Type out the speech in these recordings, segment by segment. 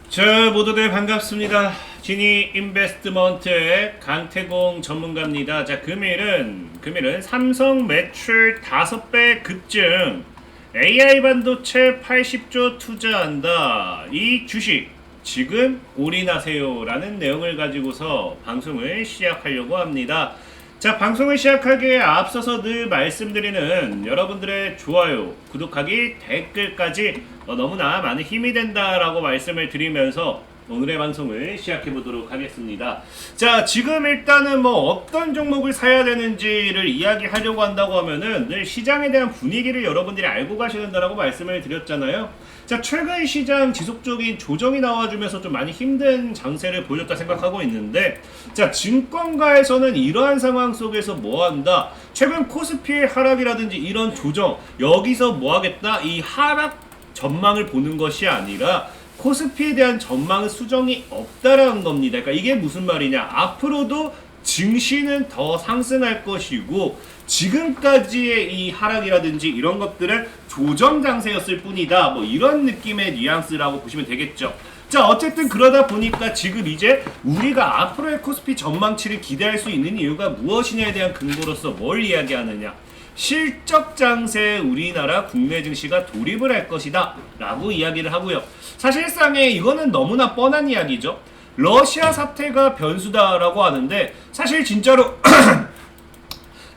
자, 모두들 반갑습니다. 지니 인베스트먼트의 강태공 전문가입니다. 자, 금일은 삼성 매출 5배 급증, AI 반도체 80조 투자한다. 이 주식 지금 올인하세요라는 내용을 가지고서 방송을 시작하려고 합니다. 자, 방송을 시작하기에 앞서서 늘 말씀드리는 여러분들의 좋아요, 구독하기, 댓글까지 너무나 많은 힘이 된다라고 말씀을 드리면서 오늘의 방송을 시작해 보도록 하겠습니다. 자, 지금 일단은 어떤 종목을 사야 되는지를 이야기하려고 한다고 하면은 늘 시장에 대한 분위기를 여러분들이 알고 가셔야 된다라고 말씀을 드렸잖아요. 자, 최근 시장 지속적인 조정이 나와주면서 좀 많이 힘든 장세를 보여줬다 생각하고 있는데, 자, 증권가에서는 이러한 상황 속에서 뭐한다? 최근 코스피의 하락이라든지 이런 조정, 여기서 뭐하겠다? 이 하락 전망을 보는 것이 아니라 코스피에 대한 전망은 수정이 없다라는 겁니다. 그러니까 이게 무슨 말이냐? 앞으로도 증시는 더 상승할 것이고 지금까지의 이 하락이라든지 이런 것들은 조정 장세였을 뿐이다. 이런 느낌의 뉘앙스라고 보시면 되겠죠. 자, 어쨌든 그러다 보니까 지금 이제 우리가 앞으로의 코스피 전망치를 기대할 수 있는 이유가 무엇이냐에 대한 근거로서 뭘 이야기하느냐? 실적 장세에 우리나라 국내 증시가 돌입을 할 것이다 라고 이야기를 하고요. 사실상에 이거는 너무나 뻔한 이야기죠. 러시아 사태가 변수다라고 하는데 사실 진짜로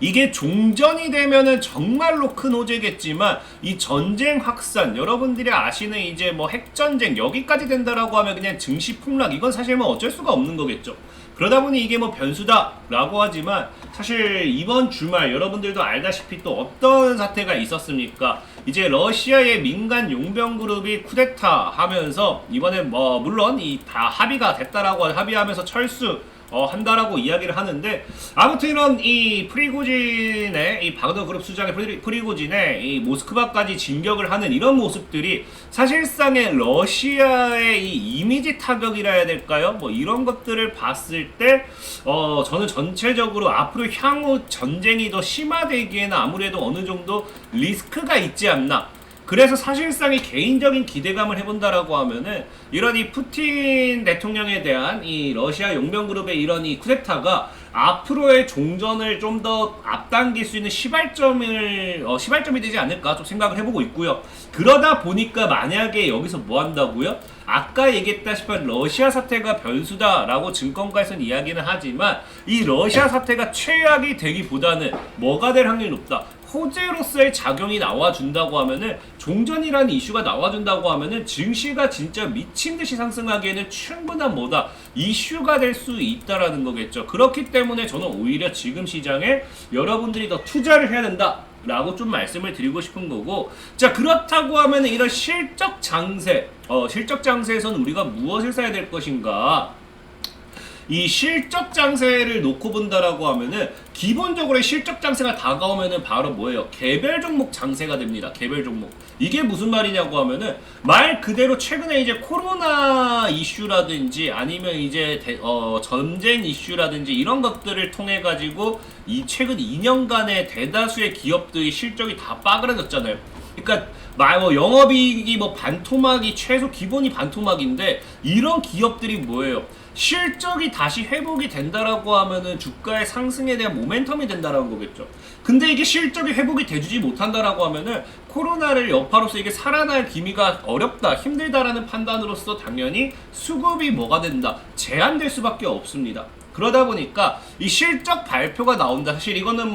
이게 종전이 되면은 정말로 큰 호재겠지만 이 전쟁 확산, 여러분들이 아시는 이제 핵전쟁 여기까지 된다라고 하면 그냥 증시 폭락, 이건 사실 어쩔 수가 없는 거겠죠. 그러다 보니 이게 변수다라고 하지만 사실 이번 주말 여러분들도 알다시피 또 어떤 사태가 있었습니까? 이제 러시아의 민간 용병 그룹이 쿠데타 하면서 이번에 물론 이 다 합의가 됐다라고 합의하면서 철수 한다라고 이야기를 하는데, 아무튼 이런 이 프리고진의 이 바그너 그룹 수장의 프리고진의 이 모스크바까지 진격을 하는 이런 모습들이 사실상의 러시아의 이 이미지 타격이라 해야 될까요? 이런 것들을 봤을 때 저는 전체적으로 앞으로 향후 전쟁이 더 심화되기에는 아무래도 어느 정도 리스크가 있지 않나. 그래서 사실상의 개인적인 기대감을 해본다라고 하면은 이런 이 푸틴 대통령에 대한 이 러시아 용병그룹의 이런 이 쿠데타가 앞으로의 종전을 좀 더 앞당길 수 있는 시발점이 되지 않을까 좀 생각을 해보고 있고요. 그러다 보니까 만약에 여기서 뭐 한다고요? 아까 얘기했다시피 러시아 사태가 변수다라고 증권가에서는 이야기는 하지만 이 러시아 사태가 최악이 되기보다는 뭐가 될 확률이 높다. 호재로서의 작용이 나와준다고 하면은, 종전이라는 이슈가 나와준다고 하면은 증시가 진짜 미친듯이 상승하기에는 충분한 이슈가 될 수 있다라는 거겠죠. 그렇기 때문에 저는 오히려 지금 시장에 여러분들이 더 투자를 해야 된다 라고 좀 말씀을 드리고 싶은 거고, 자, 그렇다고 하면 이런 실적 장세에서는 우리가 무엇을 사야 될 것인가? 이 실적 장세를 놓고 본다라고 하면은 기본적으로 실적 장세가 다가오면은 바로 뭐예요? 개별 종목 장세가 됩니다. 개별 종목. 이게 무슨 말이냐고 하면은 말 그대로 최근에 이제 코로나 이슈라든지 아니면 이제 전쟁 이슈라든지 이런 것들을 통해 가지고 이 최근 2년간의 대다수의 기업들이 실적이 다 빠그라졌잖아요. 그러니까 영업이익이 반토막이 최소 기본이 반토막인데 이런 기업들이 뭐예요? 실적이 다시 회복이 된다라고 하면은 주가의 상승에 대한 모멘텀이 된다라는 거겠죠. 근데 이게 실적이 회복이 돼주지 못한다라고 하면은 코로나를 여파로서 이게 살아날 기미가 어렵다, 힘들다라는 판단으로서 당연히 수급이 뭐가 된다? 제한될 수밖에 없습니다. 그러다 보니까 이 실적 발표가 나온다. 사실 이거는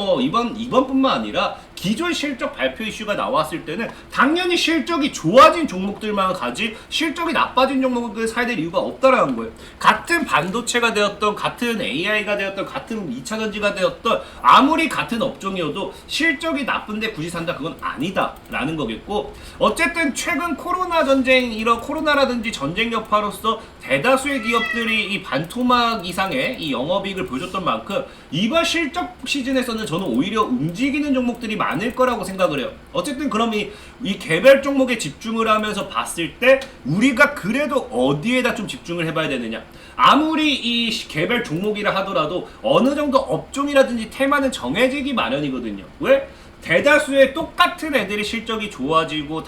이번뿐만 아니라 기존 실적 발표 이슈가 나왔을 때는 당연히 실적이 좋아진 종목들만 가지 실적이 나빠진 종목을 사야 될 이유가 없다라는 거예요. 같은 반도체가 되었던, 같은 AI가 되었던, 같은 2차전지가 되었던, 아무리 같은 업종이어도 실적이 나쁜데 굳이 산다? 그건 아니다라는 거겠고, 어쨌든 최근 코로나 전쟁, 이런 코로나라든지 전쟁 여파로서 대다수의 기업들이 이 반토막 이상의 이 영업이익을 보여줬던 만큼 이번 실적 시즌에서는 저는 오히려 움직이는 종목들이 많을 거라고 생각을 해요. 어쨌든 그럼 이 개별 종목에 집중을 하면서 봤을 때 우리가 그래도 어디에다 좀 집중을 해봐야 되느냐. 아무리 이 개별 종목이라 하더라도 어느 정도 업종이라든지 테마는 정해지기 마련이거든요. 왜? 대다수의 똑같은 애들이 실적이 좋아지고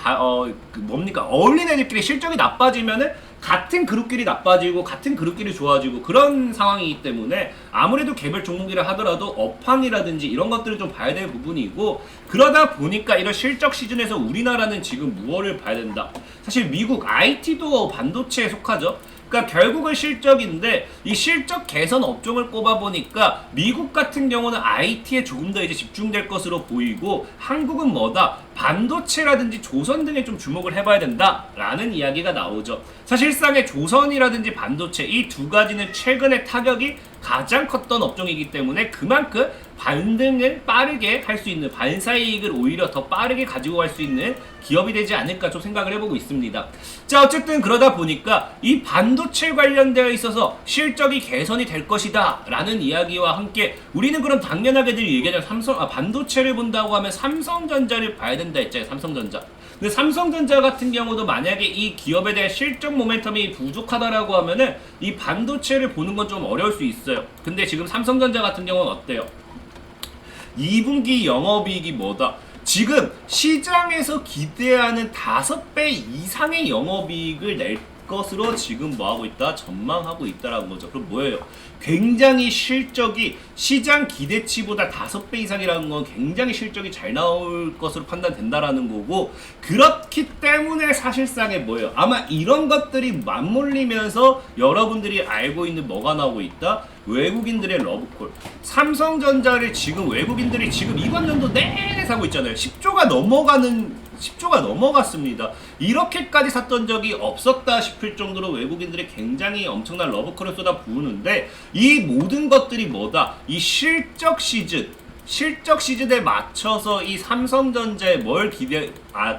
어울린 애들끼리 실적이 나빠지면은 같은 그룹끼리 나빠지고 같은 그룹끼리 좋아지고 그런 상황이기 때문에 아무래도 개별 종목이라 하더라도 업황이라든지 이런 것들을 좀 봐야 될 부분이고, 그러다 보니까 이런 실적 시즌에서 우리나라는 지금 무엇을 봐야 된다. 사실 미국 IT도 반도체에 속하죠. 그러니까 결국은 실적인데 이 실적 개선 업종을 꼽아보니까 미국 같은 경우는 IT에 조금 더 이제 집중될 것으로 보이고, 한국은 뭐다? 반도체라든지 조선 등에 좀 주목을 해봐야 된다라는 이야기가 나오죠. 사실상의 조선이라든지 반도체 이 두 가지는 최근에 타격이 가장 컸던 업종이기 때문에 그만큼 반등을 빠르게 할 수 있는, 반사이익을 오히려 더 빠르게 가지고 갈 수 있는 기업이 되지 않을까 좀 생각을 해보고 있습니다. 자, 어쨌든 그러다 보니까 이 반도체 관련되어 있어서 실적이 개선이 될 것이다 라는 이야기와 함께 우리는 그럼 당연하게 늘 얘기하자면 반도체를 본다고 하면 삼성전자를 봐야 된다 했잖아요. 삼성전자. 근데 삼성전자 같은 경우도 만약에 이 기업에 대한 실적 모멘텀이 부족하다라고 하면은 이 반도체를 보는 건 좀 어려울 수 있어요. 근데 지금 삼성전자 같은 경우는 어때요? 2분기 영업이익이 뭐다? 지금 시장에서 기대하는 5배 이상의 영업이익을 낼 것으로 지금 뭐하고 있다? 전망하고 있다라는 거죠. 그럼 뭐예요? 굉장히 실적이 시장 기대치보다 5배 이상이라는 건 굉장히 실적이 잘 나올 것으로 판단된다라는 거고, 그렇기 때문에 사실상에 뭐예요? 아마 이런 것들이 맞물리면서 여러분들이 알고 있는 뭐가 나오고 있다? 외국인들의 러브콜. 삼성전자를 지금 외국인들이 지금 이번 연도 내내 사고 있잖아요. 10조가 넘어갔습니다. 이렇게까지 샀던 적이 없었다 싶을 정도로 외국인들이 굉장히 엄청난 러브콜을 쏟아 부으는데, 이 모든 것들이 뭐다? 이 실적 시즌에 맞춰서 이 삼성전자에 뭘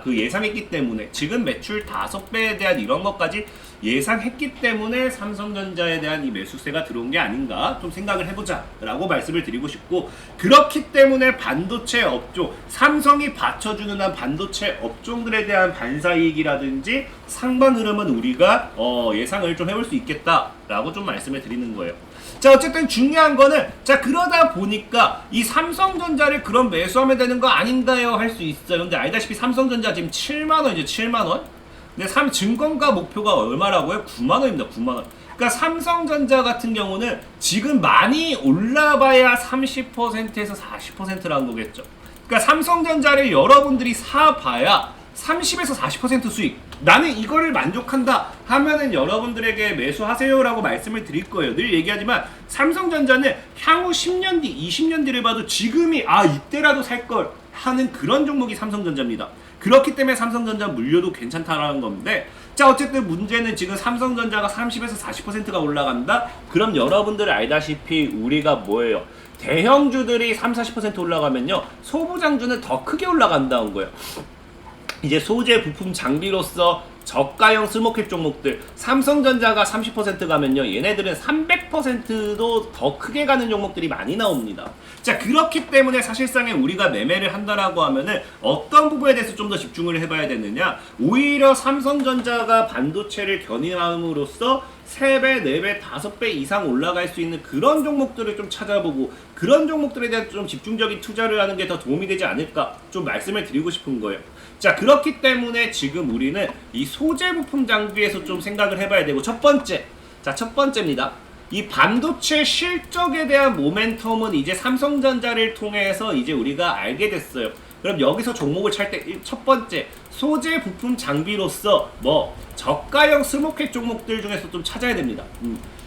예상했기 때문에 지금 매출 5배에 대한 이런 것까지 예상했기 때문에 삼성전자에 대한 이 매수세가 들어온 게 아닌가 좀 생각을 해보자 라고 말씀을 드리고 싶고, 그렇기 때문에 반도체 업종, 삼성이 받쳐주는 한 반도체 업종들에 대한 반사이익이라든지 상반 흐름은 우리가 예상을 좀 해볼 수 있겠다 라고 좀 말씀을 드리는 거예요. 자, 어쨌든 중요한 거는, 자, 그러다 보니까 이 삼성전자를 그럼 매수하면 되는 거 아닌가요? 할 수 있어요. 근데 알다시피 삼성전자 지금 7만원이죠. 7만원. 근데 증권가 목표가 얼마라고요? 9만원입니다. 9만원. 그러니까 삼성전자 같은 경우는 지금 많이 올라봐야 30%에서 40%라는 거겠죠. 그러니까 삼성전자를 여러분들이 사봐야 30에서 40% 수익. 나는 이거를 만족한다 하면은 여러분들에게 매수하세요라고 말씀을 드릴 거예요. 늘 얘기하지만 삼성전자는 향후 10년 뒤, 20년 뒤를 봐도 지금이 이때라도 살 걸 하는 그런 종목이 삼성전자입니다. 그렇기 때문에 삼성전자 물려도 괜찮다라는 건데, 자, 어쨌든 문제는 지금 삼성전자가 30에서 40%가 올라간다? 그럼 여러분들 알다시피 우리가 뭐예요? 대형주들이 30, 40% 올라가면요, 소부장주는 더 크게 올라간다는 거예요. 이제 소재, 부품, 장비로서 저가형 스모캡 종목들, 삼성전자가 30% 가면요, 얘네들은 300%도 더 크게 가는 종목들이 많이 나옵니다. 자, 그렇기 때문에 사실상에 우리가 매매를 한다라고 하면은 어떤 부분에 대해서 좀 더 집중을 해봐야 되느냐, 오히려 삼성전자가 반도체를 견인함으로써 3배, 4배, 5배 이상 올라갈 수 있는 그런 종목들을 좀 찾아보고, 그런 종목들에 대한 좀 집중적인 투자를 하는 게 더 도움이 되지 않을까 좀 말씀을 드리고 싶은 거예요. 자, 그렇기 때문에 지금 우리는 이 소재 부품 장비에서 좀 생각을 해봐야 되고, 첫 번째입니다. 이 반도체 실적에 대한 모멘텀은 이제 삼성전자를 통해서 이제 우리가 알게 됐어요. 그럼 여기서 종목을 찰 때 첫 번째, 소재 부품 장비로서 저가형 스모켓 종목들 중에서 좀 찾아야 됩니다.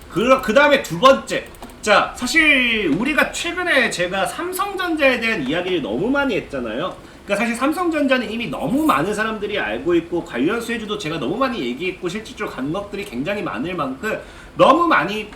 그 다음에 두 번째, 자, 사실 우리가 최근에 제가 삼성전자에 대한 이야기를 너무 많이 했잖아요. 그러니까 사실 삼성전자는 이미 너무 많은 사람들이 알고 있고, 관련 수혜주도 제가 너무 많이 얘기했고, 실질적으로 간 것들이 굉장히 많을 만큼 너무 많이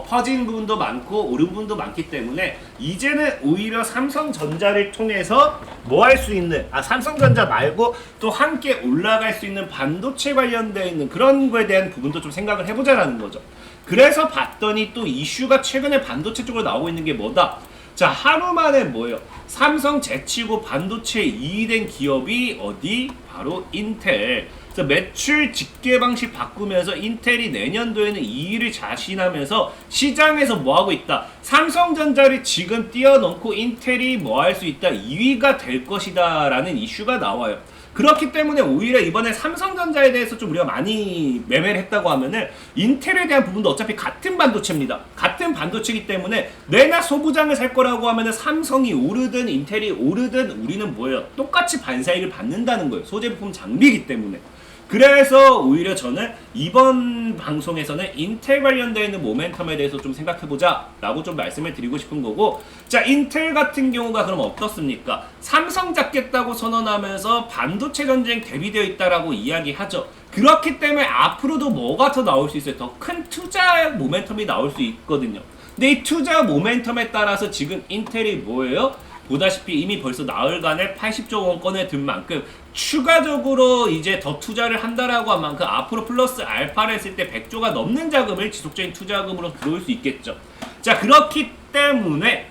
퍼진 부분도 많고 오른 부분도 많기 때문에 이제는 오히려 삼성전자를 통해서 뭐 할 수 있는, 삼성전자 말고 또 함께 올라갈 수 있는 반도체 관련되어 있는 그런 거에 대한 부분도 좀 생각을 해보자라는 거죠. 그래서 봤더니 또 이슈가 최근에 반도체 쪽으로 나오고 있는 게 뭐다? 자, 하루 만에 뭐예요? 삼성 제치고 반도체 2위 된 기업이 어디? 바로 인텔. 그래서 매출 집계 방식 바꾸면서 인텔이 내년도에는 2위를 자신하면서 시장에서 뭐 하고 있다? 삼성전자를 지금 뛰어넘고 인텔이 뭐 할 수 있다? 2위가 될 것이다 라는 이슈가 나와요. 그렇기 때문에 오히려 이번에 삼성전자에 대해서 좀 우리가 많이 매매를 했다고 하면은 인텔에 대한 부분도 어차피 같은 반도체입니다. 같은 반도체이기 때문에 내가 소부장을 살 거라고 하면은 삼성이 오르든 인텔이 오르든 우리는 뭐예요? 똑같이 반사익을 받는다는 거예요. 소재 부품 장비이기 때문에. 그래서 오히려 저는 이번 방송에서는 인텔 관련되어 있는 모멘텀에 대해서 좀 생각해보자 라고 좀 말씀을 드리고 싶은 거고, 자, 인텔 같은 경우가 그럼 어떻습니까? 삼성 잡겠다고 선언하면서 반도체 전쟁 대비되어 있다라고 이야기하죠. 그렇기 때문에 앞으로도 뭐가 더 나올 수 있어요? 더 큰 투자 모멘텀이 나올 수 있거든요. 근데 이 투자 모멘텀에 따라서 지금 인텔이 뭐예요? 보다시피 이미 벌써 나흘간에 80조 원권에 든 만큼 추가적으로 이제 더 투자를 한다라고 한 만큼 앞으로 플러스 알파를 했을 때 100조가 넘는 자금을 지속적인 투자금으로 들어올 수 있겠죠. 자, 그렇기 때문에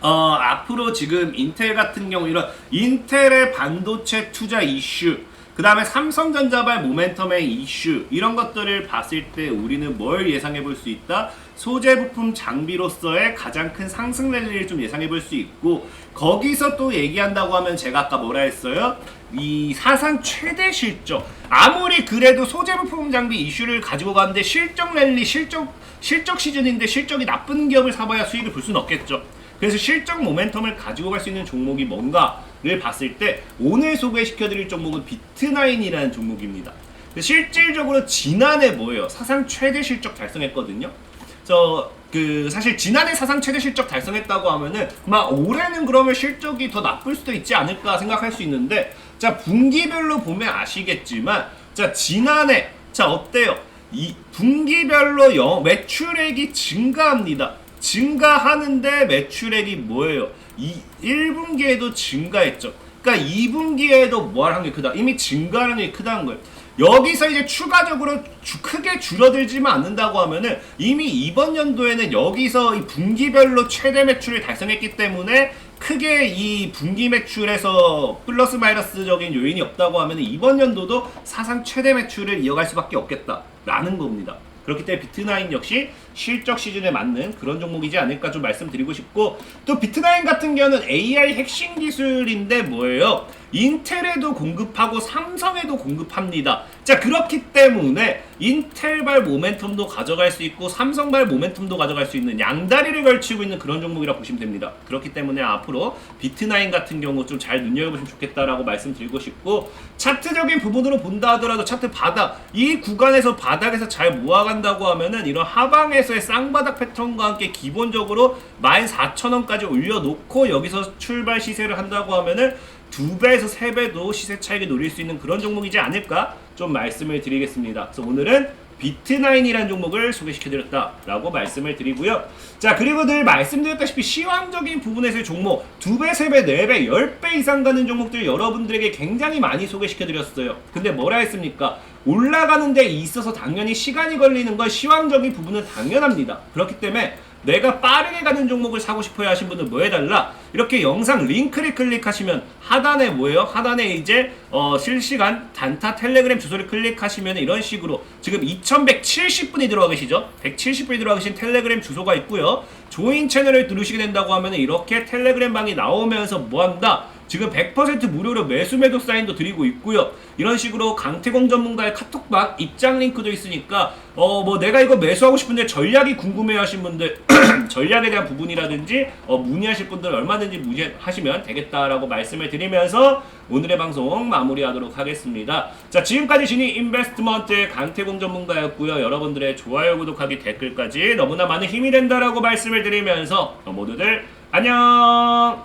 앞으로 지금 인텔 같은 경우 이런 인텔의 반도체 투자 이슈, 그 다음에 삼성전자발 모멘텀의 이슈, 이런 것들을 봤을 때 우리는 뭘 예상해 볼 수 있다? 소재 부품 장비로서의 가장 큰 상승 랠리를 좀 예상해 볼 수 있고, 거기서 또 얘기한다고 하면 제가 아까 뭐라 했어요? 이 사상 최대 실적, 아무리 그래도 소재 부품 장비 이슈를 가지고 가는데 실적 랠리, 실적 시즌인데 실적이 나쁜 기업을 사봐야 수익을 볼 수는 없겠죠. 그래서 실적 모멘텀을 가지고 갈 수 있는 종목이 뭔가를 봤을 때 오늘 소개시켜드릴 종목은 비트나인이라는 종목입니다. 실질적으로 지난해 뭐예요? 사상 최대 실적 달성했거든요. 사실 지난해 사상 최대 실적 달성했다고 하면은 막 올해는 그러면 실적이 더 나쁠 수도 있지 않을까 생각할 수 있는데, 자, 분기별로 보면 아시겠지만, 자, 지난해, 자, 어때요? 이 분기별로 매출액이 증가합니다. 증가하는데 매출액이 뭐예요? 1분기에도 증가했죠. 그러니까 2분기에도 뭐하는 게 크다? 이미 증가하는 게 크다는 거예요. 여기서 이제 추가적으로 크게 줄어들지만 않는다고 하면은 이미 이번 연도에는 여기서 이 분기별로 최대 매출을 달성했기 때문에 크게 이 분기 매출에서 플러스 마이너스적인 요인이 없다고 하면 이번 연도도 사상 최대 매출을 이어갈 수밖에 없겠다라는 겁니다. 그렇기 때문에 비트나인 역시 실적 시즌에 맞는 그런 종목이지 않을까 좀 말씀드리고 싶고, 또 비트나인 같은 경우는 AI 핵심 기술인데 뭐예요? 인텔에도 공급하고 삼성에도 공급합니다. 자, 그렇기 때문에 인텔발 모멘텀도 가져갈 수 있고 삼성발 모멘텀도 가져갈 수 있는 양다리를 걸치고 있는 그런 종목이라고 보시면 됩니다. 그렇기 때문에 앞으로 비트나인 같은 경우 좀 잘 눈여겨보시면 좋겠다라고 말씀드리고 싶고, 차트적인 부분으로 본다 하더라도 차트 바닥, 이 구간에서 바닥에서 잘 모아간다고 하면은 이런 하방에서의 쌍바닥 패턴과 함께 기본적으로 14,000원까지 올려놓고 여기서 출발 시세를 한다고 하면은 2배에서 3배도 시세 차익을 노릴 수 있는 그런 종목이지 않을까 좀 말씀을 드리겠습니다. 그래서 오늘은 비트나인이라는 종목을 소개시켜드렸다라고 말씀을 드리고요. 자, 그리고 늘 말씀드렸다시피 시황적인 부분에서의 종목 2배, 3배, 4배, 10배 이상 가는 종목들 여러분들에게 굉장히 많이 소개시켜드렸어요. 근데 뭐라 했습니까? 올라가는 데 있어서 당연히 시간이 걸리는 건 시황적인 부분은 당연합니다. 그렇기 때문에 내가 빠르게 가는 종목을 사고 싶어야 하신 분들 뭐 해달라? 이렇게 영상 링크를 클릭하시면 하단에 뭐예요? 하단에 이제 실시간 단타 텔레그램 주소를 클릭하시면 이런 식으로 지금 2170분이 들어와 계시죠? 170분이 들어와 계신 텔레그램 주소가 있고요. 조인 채널을 누르시게 된다고 하면 이렇게 텔레그램 방이 나오면서 뭐한다? 지금 100% 무료로 매수 매도 사인도 드리고 있고요. 이런 식으로 강태공 전문가의 카톡방 입장 링크도 있으니까 뭐 내가 이거 매수하고 싶은데 전략이 궁금해 하신 분들 전략에 대한 부분이라든지 문의하실 분들 얼마든지 문의하시면 되겠다라고 말씀을 드리면서 오늘의 방송 마무리하도록 하겠습니다. 자, 지금까지 진이 인베스트먼트의 강태공 전문가였고요. 여러분들의 좋아요, 구독하기, 댓글까지 너무나 많은 힘이 된다라고 말씀을 드리면서 모두들 안녕.